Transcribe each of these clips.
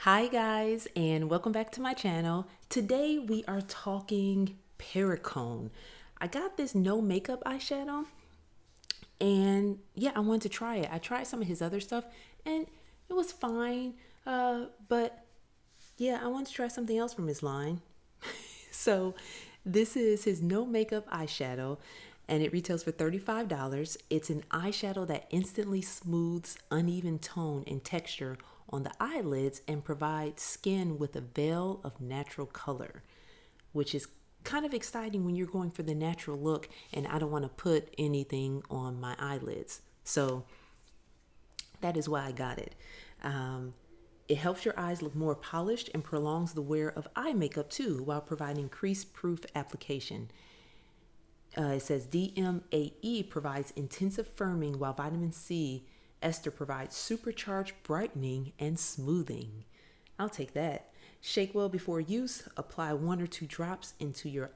Hi guys, and welcome back to my channel. Today we are talking Perricone. I got this no makeup eyeshadow and yeah, I wanted to try it. I tried some of his other stuff and it was fine. But yeah, I wanted to try something else from his line. So this is his no makeup eyeshadow and it retails for $35. It's an eyeshadow that instantly smooths uneven tone and texture on the eyelids and provides skin with a veil of natural color, which is kind of exciting when you're going for the natural look and I don't want to put anything on my eyelids. So that is why I got it. It helps your eyes look more polished and prolongs the wear of eye makeup too while providing crease-proof application. It says DMAE provides intensive firming while vitamin C ester provides supercharged brightening and smoothing. I'll take that. Shake well before use. Apply 1 or 2 drops onto your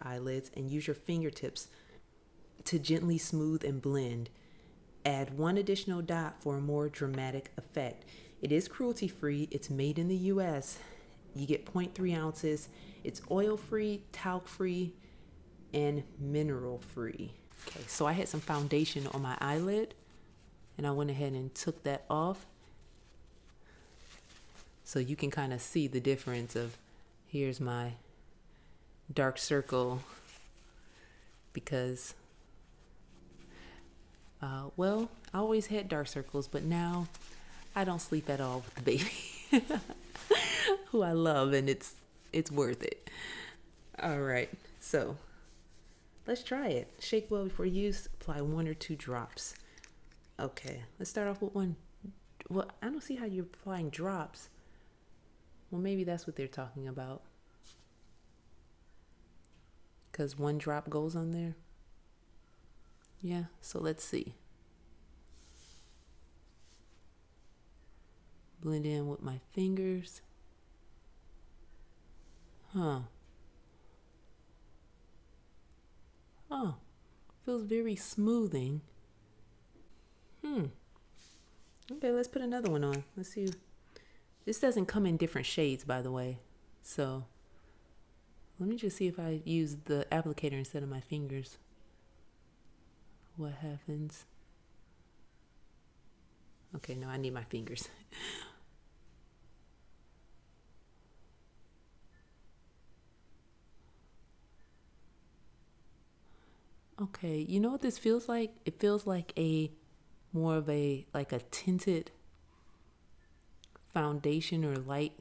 eyelids and use your fingertips to gently smooth and blend. Add 1 additional dot for a more dramatic effect. It is cruelty-free. It's made in the US. You get 0.3 ounces. It's oil-free, talc-free, and mineral-free. Okay, so I had some foundation on my eyelid, and I went ahead and took that off. So you can kind of see the difference of, here's my dark circle because, well, I always had dark circles, but now I don't sleep at all with the baby who I love, and it's worth it. All right, so let's try it. Shake well before use. Apply 1 or 2 drops. Okay, let's start off with 1. Well, I don't see how you're applying drops. Well, maybe that's what they're talking about. Because 1 drop goes on there. Yeah, so let's see. Blend in with my fingers. Oh, feels very smoothing. Okay, let's put another one on. Let's see. This doesn't come in different shades, by the way. So let me just see if I use the applicator instead of my fingers. What happens? Okay, no, I need my fingers. Okay, you know what this feels like? It feels like more of a tinted foundation or light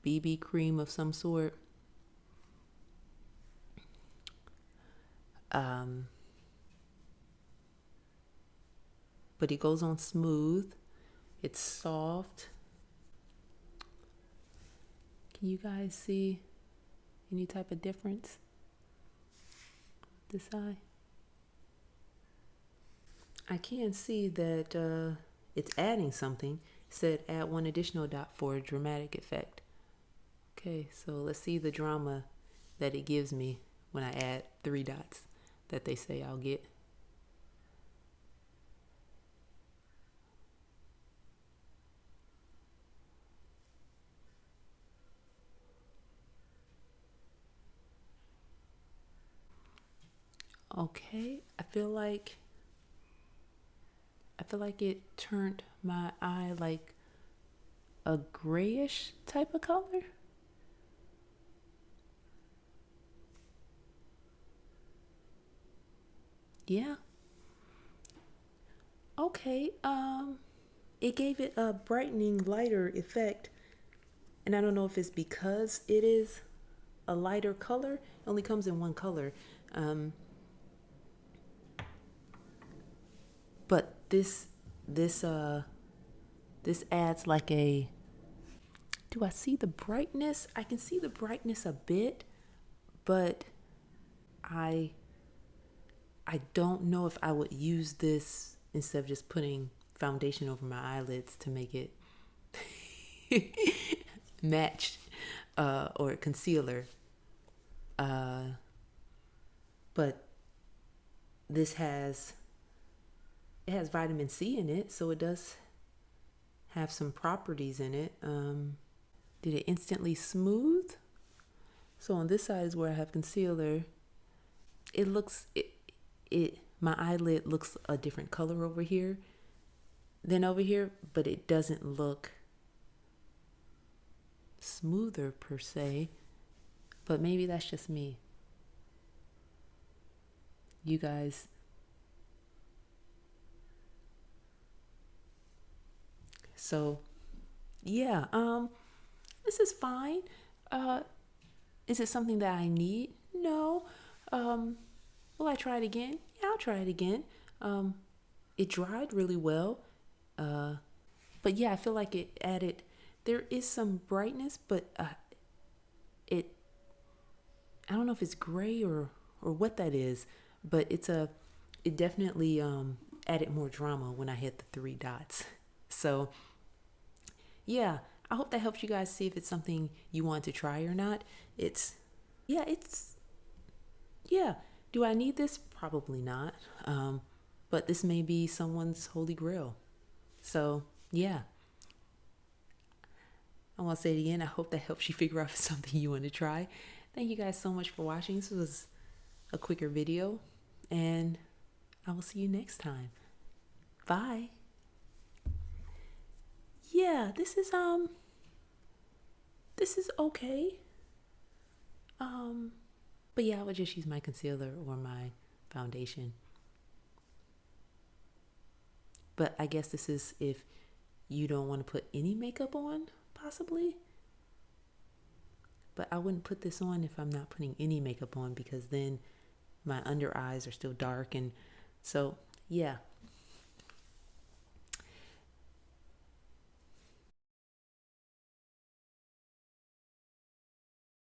BB cream of some sort. But it goes on smooth. It's soft. Can you guys see any type of difference? This eye? I can see that it's adding something. It said add 1 additional dot for a dramatic effect. Okay, so let's see the drama that it gives me when I add 3 dots that they say I'll get. Okay, I feel like it turned my eye like a grayish type of color. Yeah. Okay, it gave it a brightening lighter effect. And I don't know if it's because it is a lighter color. It only comes in 1 color. But this adds like a, do I see the brightness? I can see the brightness a bit, but I don't know if I would use this instead of just putting foundation over my eyelids to make it match or concealer. But this has vitamin C in it, so it does have some properties in it. Did it instantly smooth? So on this side is where I have concealer. It looks, my eyelid looks a different color over here than over here, but it doesn't look smoother per se, but maybe that's just me. You guys, so yeah, this is fine. Is it something that I need? No. Will I try it again? Yeah, I'll try it again. It dried really well. But yeah, I feel like it added, there is some brightness, but it, I don't know if it's gray or what that is, but it definitely added more drama when I hit the 3 dots. So yeah, I hope that helps you guys see if it's something you want to try or not. Yeah, yeah. Do I need this? Probably not. But this may be someone's holy grail. So yeah, I want to say it again. I hope that helps you figure out if it's something you want to try. Thank you guys so much for watching. This was a quicker video, and I will see you next time. Bye. Yeah, this is okay. But yeah, I would just use my concealer or my foundation. But I guess this is if you don't want to put any makeup on, possibly. But I wouldn't put this on if I'm not putting any makeup on, because then my under eyes are still dark. And so, yeah,